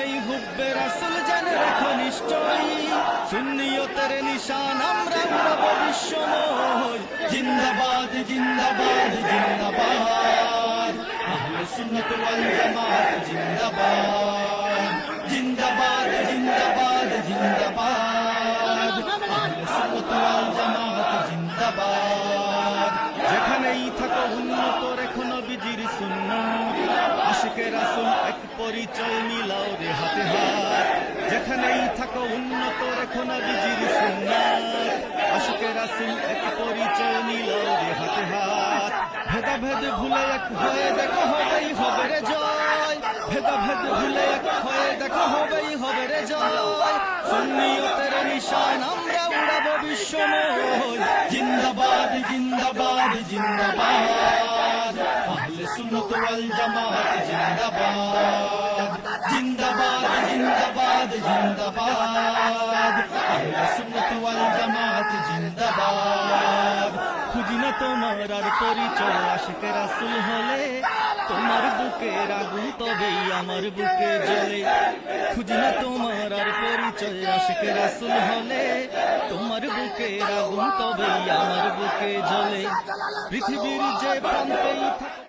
যেখানেই হুব্বে রাসূল জেনে রাখো নিশ্চয়ই সুন্নিয়তের নিশান আমরা উড়াবো বিশ্বময় জিন্দাবাদ জিন্দাবাদ জিন্দাবাদ আহলে সুন্নাত ওয়াল জামাত জিন্দাবাদ জিন্দাবাদ জিন্দাবাদ জিন্দাবাদ আহলে সুন্নাত ওয়াল জামাত জিন্দাবাদ যেখানেই থাকো উন্নত রেখো নবীজির সুন্নাত আশিকে রাসূল এক পরিচয় মিলাও রে হাতে হাত যেখানেই থাকো উন্নত রেখো নবীজির সুন্নাত আশিকে রাসূল এক পরিচয় মিলাও রে হাতে হাত ভেদাভেদ ভুলে এক হয়ে দেখো হবেই হবে রে জয় ভেদাভেদ ভুলে এক হয়ে দেখো হবেই হবে রে জয় সুন্নিয়তের নিশান আমরা উড়াবো বিশ্বময় জিন্দাবাদ জিন্দাবাদ জিন্দাবাদ আহলে সুন্নাত ওয়াল জামাত জিন্দাবাদ জিন্দাবাদ জিন্দাবাদ জিন্দাবাদ আহলে সুন্নাত ওয়াল জামাত জিন্দাবাদ খুঁজি না তোমার আর পরিচয় আশিকে রাসূল হলে তোমার বুকের আগুন তবেই আমার বুকে জ্বলে খুঁজি না তোমার আর পরিচয় আশিকে রাসূল হলে তোমার বুকের আগুন তবেই আমার বুকে জ্বলে পৃথিবীর যে প্রান্তেই থাকো